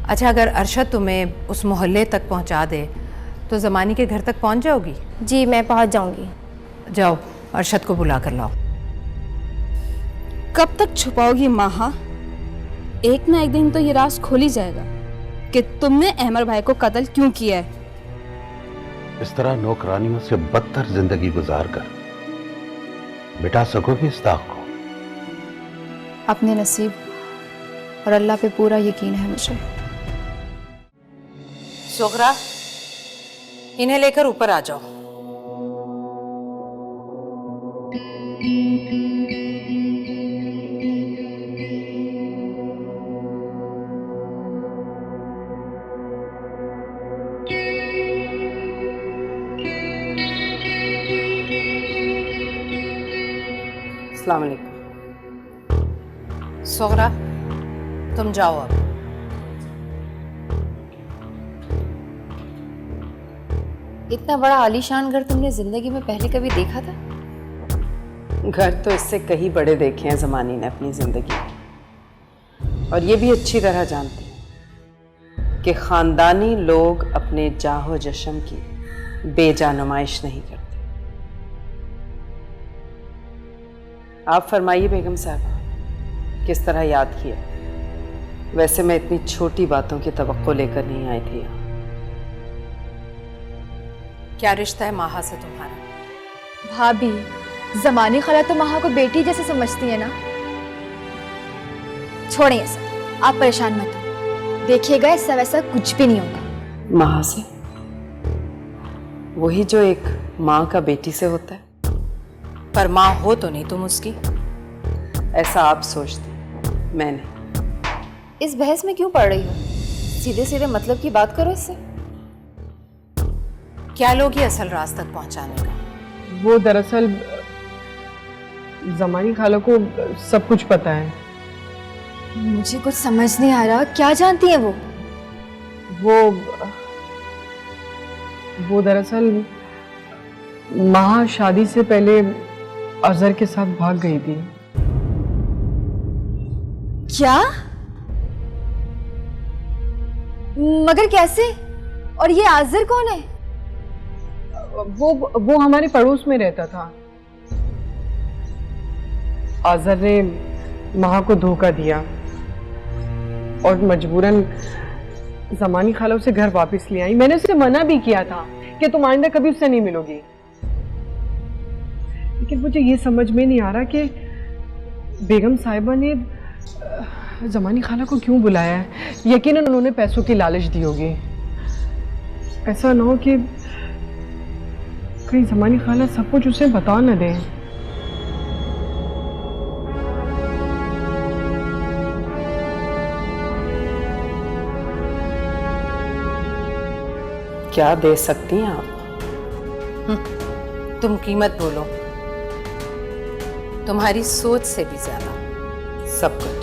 अच्छा, अगर अरशद तुम्हें उस मोहल्ले तक पहुंचा दे तो ज़मानी के घर तक पहुंच जाओगी? जी मैं पहुंच जाऊंगी। जाओ, अरशद को बुला कर लाओ। कब तक छुपाओगी माहा? एक ना एक दिन तो ये राज खोल ही जाएगा कि तुमने अहमर भाई को कत्ल क्यों किया है। इस तरह नौकरानियों से बदतर जिंदगी गुजार कर मिटा सकोगी इस दाग को? अपने नसीब और अल्लाह पे पूरा यकीन है मुझे। सुगरा, इन्हें लेकर ऊपर आ जाओ। अस्सलाम वालेकुम। सुगरा, तुम जाओ अब। इतना बड़ा आलीशान घर तुमने जिंदगी में पहले कभी देखा था? घर तो इससे कहीं बड़े देखे हैं ज़मानी ने अपनी ज़िंदगी में, और ये भी अच्छी तरह जानते हैं कि ख़ानदानी लोग अपने जाहो जश्न की बेजा नुमाइश नहीं करते। आप फरमाइए बेगम साहब, किस तरह याद किया? वैसे मैं इतनी छोटी बातों की तवक्को लेकर नहीं आई थी यहाँ। क्या रिश्ता है माहा से तुम्हारा? भाभी, ज़मानी खाला तो माहा को बेटी जैसे समझती है ना। छोड़ें ये सब, आप परेशान मत हो। देखिएगा इससे वैसा कुछ भी नहीं होगा। माहा से? वही जो एक माँ का बेटी से होता है। पर माँ हो तो नहीं तुम उसकी, ऐसा आप सोचते, मैं नहीं। इस बहस में क्यों पड़ रही हो? सीधे सीधे मतलब की बात करो इससे। क्या लोग ये असल राज तक पहुंचाने का? वो दरअसल ज़मानी खाला को सब कुछ पता है। मुझे कुछ समझ नहीं आ रहा, क्या जानती है वो दरअसल माहा शादी से पहले अजहर के साथ भाग गई थी। क्या? मगर कैसे? और ये आज़र कौन है? वो हमारे पड़ोस में रहता था। आज़र ने माहा को धोखा दिया और मजबूरन ज़मानी खाला उसे घर वापस ले आई। मैंने उसे मना भी किया था कि तुम आइंदा कभी उससे नहीं मिलोगी, लेकिन मुझे ये समझ में नहीं आ रहा कि बेगम साहिबा ने ज़मानी खाला को क्यों बुलाया है। यकीनन उन्होंने पैसों की लालच दी होगी। ऐसा ना हो कि कहीं ज़मानी खाला सब कुछ उसे बता न दे। क्या दे सकती हैं आप? तुम कीमत बोलो। तुम्हारी सोच से भी ज्यादा सब कुछ।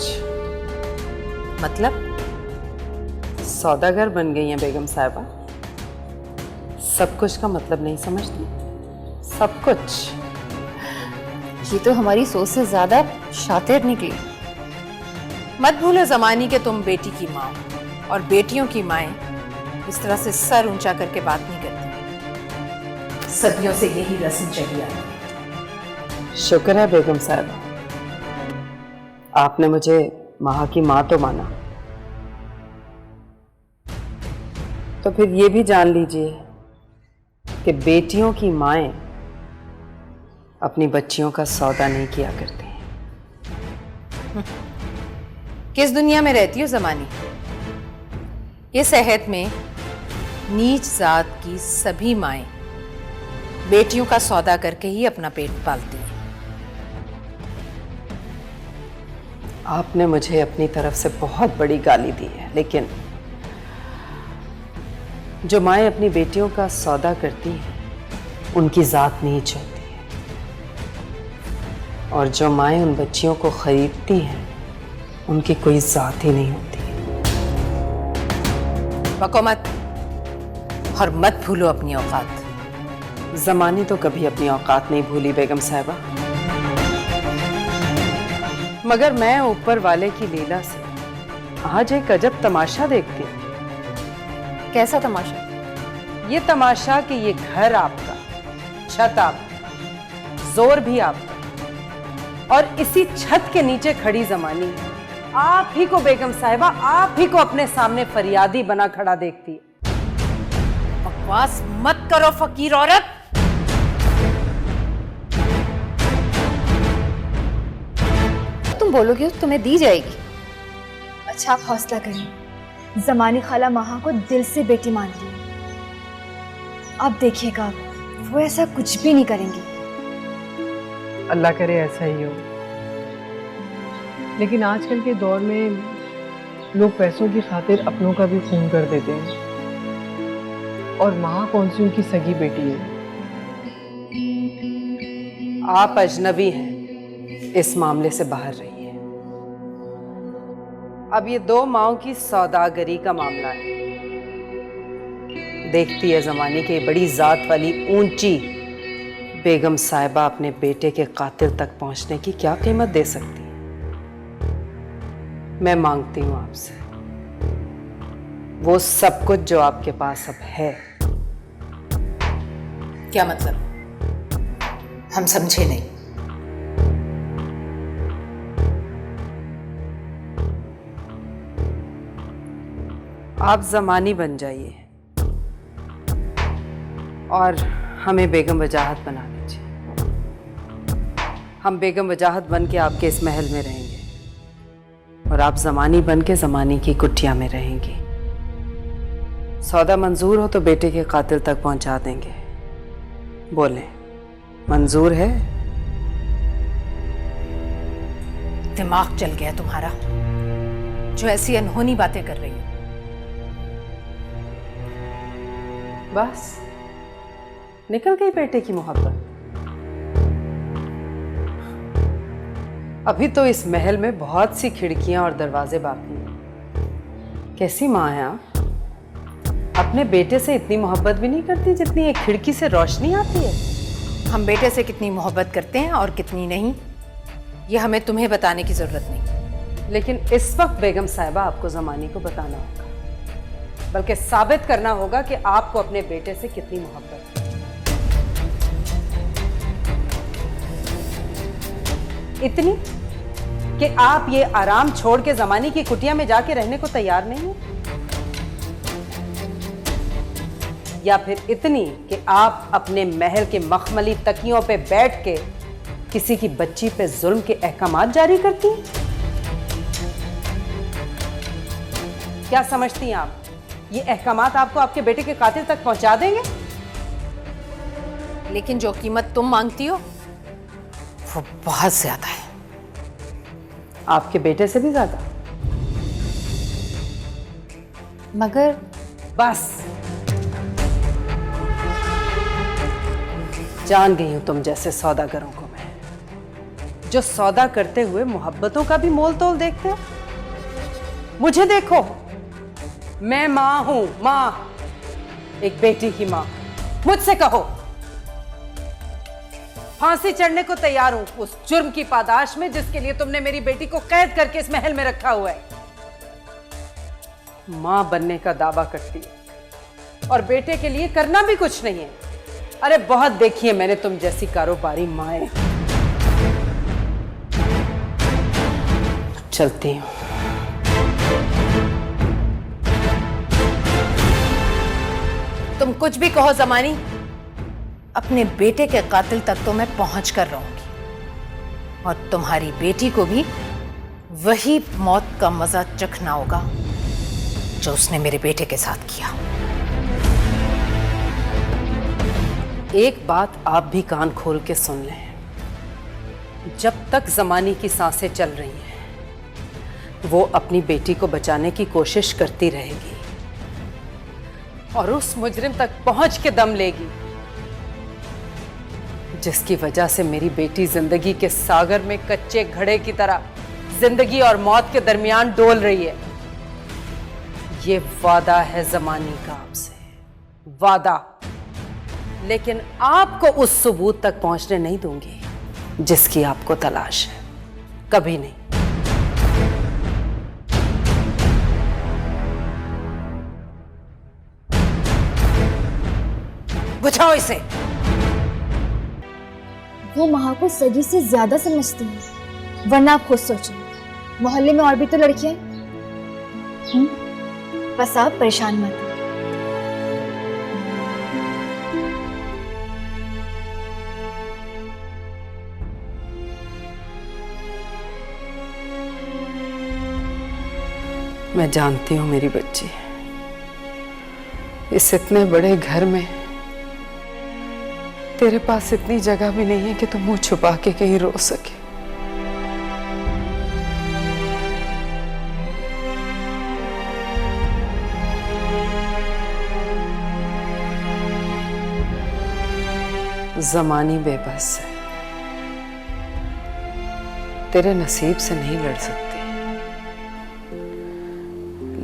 मतलब सौदागर बन गई हैं बेगम साहिबा। सब कुछ का मतलब नहीं समझती? सब कुछ। ये तो हमारी सोच से ज्यादा शातिर निकली। मत भूलो ज़मानी के तुम बेटी की माँ हो, और बेटियों की माएं इस तरह से सर ऊंचा करके बात नहीं करती। सदियों से यही रस्म चली आ रही। शुक्र है बेगम साहिबा, आपने मुझे माँ की माँ तो माना, तो फिर ये भी जान लीजिए कि बेटियों की माएं अपनी बच्चियों का सौदा नहीं किया करती हैं। किस दुनिया में रहती हो ज़मानी? ये सेहत में नीच जात की सभी माएं बेटियों का सौदा करके ही अपना पेट पालती हैं। आपने मुझे अपनी तरफ से बहुत बड़ी गाली दी है, लेकिन जो माएं अपनी बेटियों का सौदा करती हैं उनकी जात नीच होती है, और जो माएं उन बच्चियों को खरीदती हैं उनकी कोई जात ही नहीं होती। बको मत, और मत भूलो अपनी औकात। ज़मानी तो कभी अपनी औकात नहीं भूली बेगम साहिबा, मगर मैं ऊपर वाले की लीला से आज एक अजब तमाशा देखती। कैसा तमाशा? ये तमाशा कि ये घर आपका, छत आपकी, जोर भी आपका, और इसी छत के नीचे खड़ी जमानी आप ही को बेगम साहिबा, आप ही को अपने सामने फरियादी बना खड़ा देखती है। बकवास मत करो फकीर औरत। तुम बोलोगे तो तुम्हें दी जाएगी। अच्छा आप हौसला करें, जमानी खाला महा को दिल से बेटी मानती है। अब देखिएगा वो ऐसा कुछ भी नहीं करेंगी। अल्लाह करे ऐसा ही हो। लेकिन आजकल के दौर में लोग पैसों की खातिर अपनों का भी खून कर देते हैं, और महा कौन सी उनकी सगी बेटी है। आप अजनबी हैं, इस मामले से बाहर रहिए। अब ये दो माओं की सौदागरी का मामला है। देखती है जमाने की बड़ी जात वाली ऊंची बेगम साहिबा अपने बेटे के कातिल तक पहुंचने की क्या कीमत दे सकती है। मैं मांगती हूं आपसे वो सब कुछ जो आपके पास अब है। क्या मतलब? हम समझे नहीं। आप जमानी बन जाइए और हमें बेगम वजाहत बना दीजिए। हम बेगम वजाहत बन के आपके इस महल में रहेंगे और आप जमानी बन के जमानी की कुटिया में रहेंगी। सौदा मंजूर हो तो बेटे के कातिल तक पहुंचा देंगे। बोलें, मंजूर है? दिमाग चल गया तुम्हारा जो ऐसी अनहोनी बातें कर रही हो। बस निकल गई बेटे की मोहब्बत। अभी तो इस महल में बहुत सी खिड़कियां और दरवाजे बाकी हैं। कैसी माँ है आप? अपने बेटे से इतनी मोहब्बत भी नहीं करती जितनी एक खिड़की से रोशनी आती है। हम बेटे से कितनी मोहब्बत करते हैं और कितनी नहीं, ये हमें तुम्हें बताने की जरूरत नहीं। लेकिन इस वक्त बेगम साहिबा आपको जमानी को बताना होगा, बल्कि साबित करना होगा कि आपको अपने बेटे से कितनी मोहब्बत है। इतनी कि आप ये आराम छोड़ के जमानी की कुटिया में जाके रहने को तैयार नहीं है, या फिर इतनी कि आप अपने महल के मखमली तकियों पे बैठ के किसी की बच्ची पे जुल्म के अहकामात जारी करती हैं। क्या समझती हैं आप, ये अहकामात आपको आपके बेटे के कातिल तक पहुंचा देंगे? लेकिन जो कीमत तुम मांगती हो वो बहुत ज्यादा है। आपके बेटे से भी ज्यादा? मगर बस जान गई हूं तुम जैसे सौदागरों को मैं, जो सौदा करते हुए मोहब्बतों का भी मोल तोल देखते हो। मुझे देखो, मैं मां हूं, मां, एक बेटी की मां। मुझसे कहो, फांसी चढ़ने को तैयार हूं उस जुर्म की पादाश में जिसके लिए तुमने मेरी बेटी को कैद करके इस महल में रखा हुआ है। मां बनने का दावा करती है और बेटे के लिए करना भी कुछ नहीं है। अरे बहुत देखी है मैंने तुम जैसी कारोबारी माएं। चलती हूं। तुम कुछ भी कहो जमानी, अपने बेटे के कातिल तक तो मैं पहुंच कर रहूंगी, और तुम्हारी बेटी को भी वही मौत का मजा चखना होगा जो उसने मेरे बेटे के साथ किया। एक बात आप भी कान खोल के सुन लें, जब तक जमानी की सांसें चल रही हैं वो अपनी बेटी को बचाने की कोशिश करती रहेगी और उस मुजरिम तक पहुंच के दम लेगी जिसकी वजह से मेरी बेटी जिंदगी के सागर में कच्चे घड़े की तरह जिंदगी और मौत के दरमियान डोल रही है। ये वादा है जमानी का आपसे, वादा। लेकिन आपको उस सबूत तक पहुंचने नहीं दूंगी जिसकी आपको तलाश है, कभी नहीं। करो इसे। वो महा को सगी से ज्यादा समझती है, वरना आप खुद सोचो, मोहल्ले में और भी तो लड़कियां हैं। बस आप परेशान मत हो। मैं जानती हूँ मेरी बच्ची, इस इतने बड़े घर में तेरे पास इतनी जगह भी नहीं है कि तुम मुंह छुपा के कहीं रो सके। ज़मानी बेबस है, तेरे नसीब से नहीं लड़ सकती,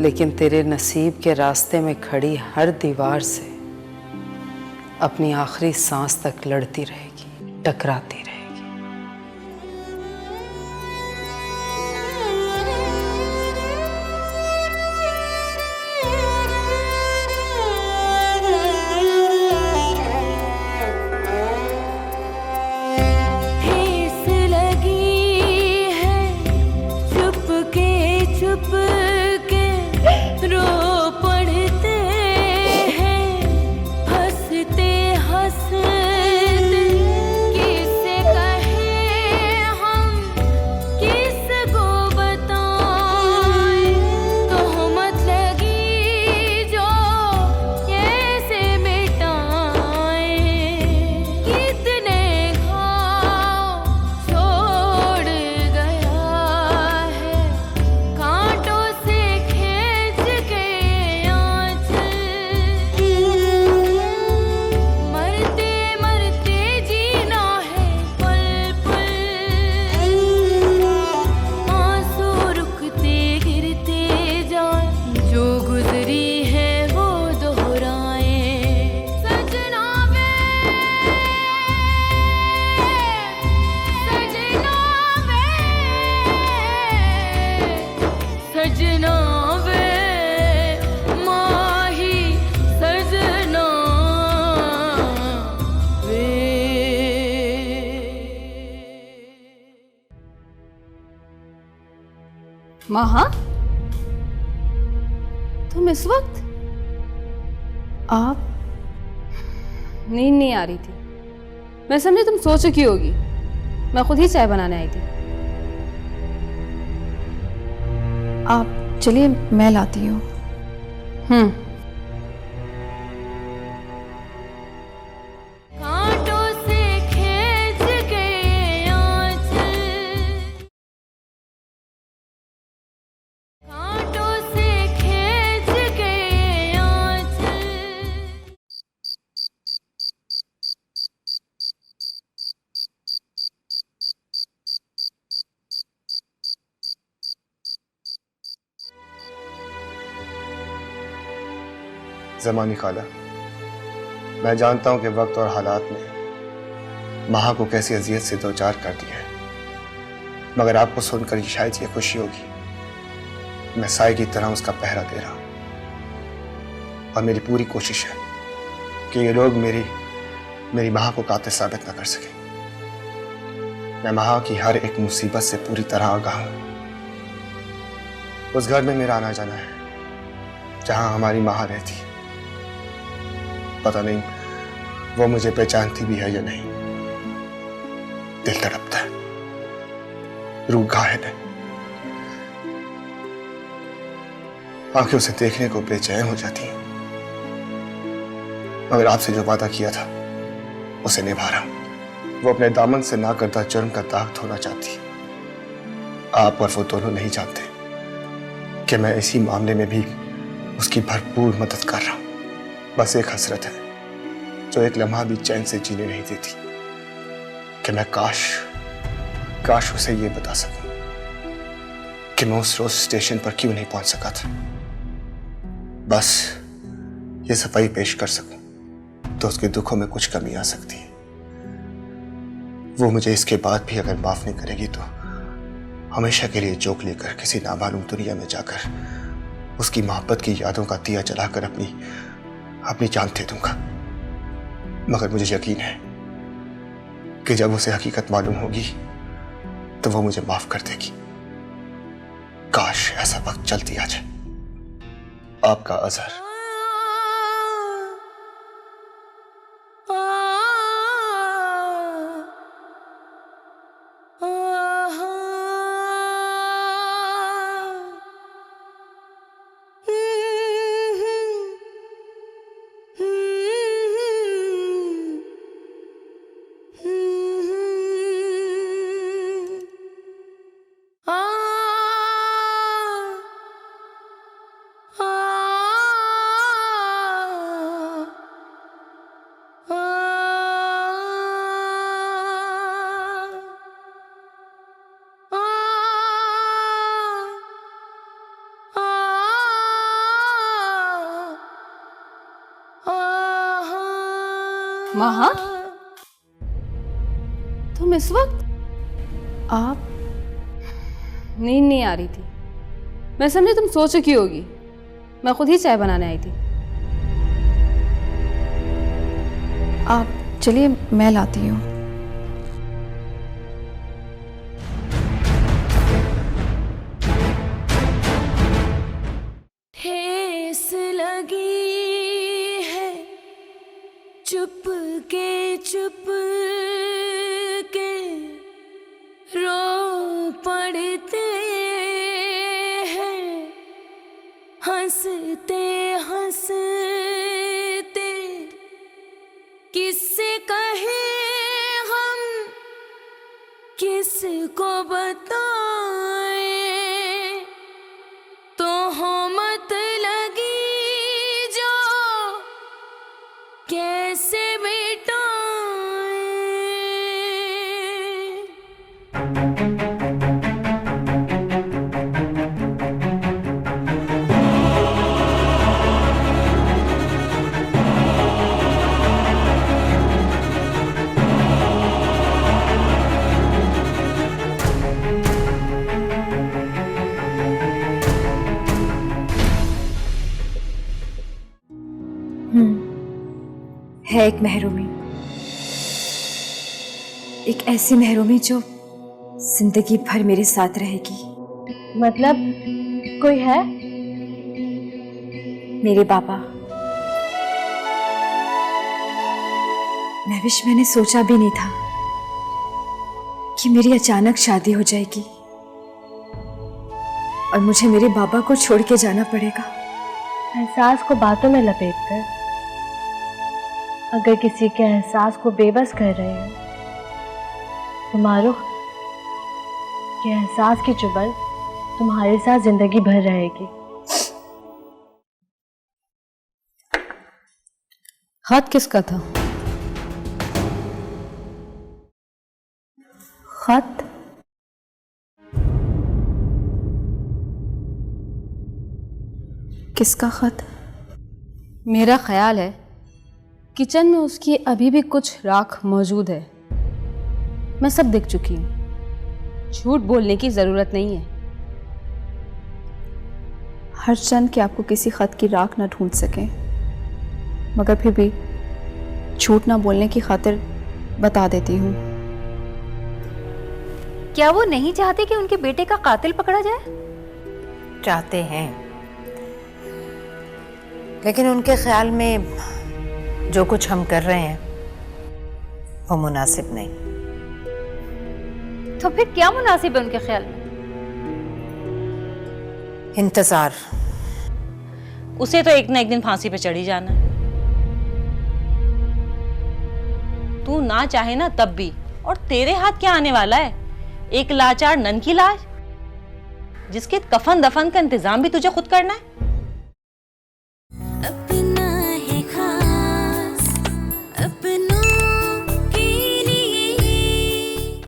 लेकिन तेरे नसीब के रास्ते में खड़ी हर दीवार से अपनी आखिरी सांस तक लड़ती रहेगी, टकराती रहेगी। महा, तुम इस वक्त? आप? नींद नहीं आ रही थी, मैं समझी तुम सो चुकी होगी, मैं खुद ही चाय बनाने आई थी। आप चलिए, मैं लाती हूँ। ज़मानी खाला, मैं जानता हूं कि वक्त और हालात ने महा को कैसी अजियत से दो चार कर दिया है, मगर आपको सुनकर शायद ये खुशी होगी। मैं साए की तरह उसका पहरा दे रहा हूं और मेरी पूरी कोशिश है कि ये लोग मेरी महा को कातिल साबित ना कर सके। मैं महा की हर एक मुसीबत से पूरी तरह आगाह हूं। उस घर में मेरा आना जाना है जहां हमारी महा रहती। पता नहीं वो मुझे पहचानती भी है या नहीं। दिल तड़पता है, रूह घायल है, आंखें उसे देखने को बेचैन हो जाती हैं। मगर आपसे जो वादा किया था उसे निभा रहा हूं। वो अपने दामन से ना करता जुर्म का दाग धोना चाहती है। आप और वो दोनों नहीं जानते कि मैं इसी मामले में भी उसकी भरपूर मदद कर रहा हूं। बस एक हसरत है जो एक लम्हा भी चैन से जीने नहीं देती कि मैं काश उसे ये बता सकूं कि मैं उस रोज स्टेशन पर क्यों नहीं पहुंच सका था। बस ये सफाई पेश कर सकूं तो उसके दुखों में कुछ कमी आ सकती है। वो मुझे इसके बाद भी अगर माफ नहीं करेगी तो हमेशा के लिए जोक लेकर किसी नामालूम दुनिया में जाकर उसकी मोहब्बत की यादों का दिया जलाकर अपनी जान दे दूंगा। मगर मुझे यकीन है कि जब उसे हकीकत मालूम होगी तो वो मुझे माफ कर देगी। काश ऐसा वक्त जल्दी आ जाए। आपका अजहर। महा, तुम इस वक्त? आप? नींद नहीं आ रही थी। मैं समझी तुम सो चुकी होगी। मैं खुद ही चाय बनाने आई थी। आप चलिए, मैं लाती हूँ। ठेस लगी है चुप के रो पड़ते हैं, हंसते हंसते किससे कहे हम, किसको बताएं, तो हो मत लगी जो कैसे मिटाएं। है एक महरूमी, एक ऐसी महरूमी जो जिंदगी भर मेरे साथ रहेगी। मतलब कोई है? मेरे बाबा। महविश, मैंने सोचा भी नहीं था कि मेरी अचानक शादी हो जाएगी और मुझे मेरे बाबा को छोड़ के जाना पड़ेगा। एहसास को बातों में लपेटकर अगर किसी के एहसास को बेबस कर रहे हो तो मारो कि एहसास की चुभन तुम्हारे साथ जिंदगी भर रहेगी। खत किसका था? खत? किसका खत? मेरा ख्याल है किचन में उसकी अभी भी कुछ राख मौजूद है। मैं सब देख चुकी हूँ। झूठ बोलने की जरूरत नहीं है। हर क्षण कि आपको किसी खत की राख न ढूंढ सके, मगर फिर भी झूठ ना बोलने की खातिर बता देती हूँ। क्या वो नहीं चाहते कि उनके बेटे का कातिल पकड़ा जाए? चाहते हैं, लेकिन उनके ख्याल में जो कुछ हम कर रहे हैं वो मुनासिब नहीं। तो फिर क्या मुनासिब है उनके ख्याल में? इंतजार। उसे तो एक ना एक दिन फांसी पे चढ़ी जाना है। तू ना चाहे ना तब भी। और तेरे हाथ क्या आने वाला है? एक लाचार नन की लाश जिसके कफन दफन का इंतजाम भी तुझे खुद करना है।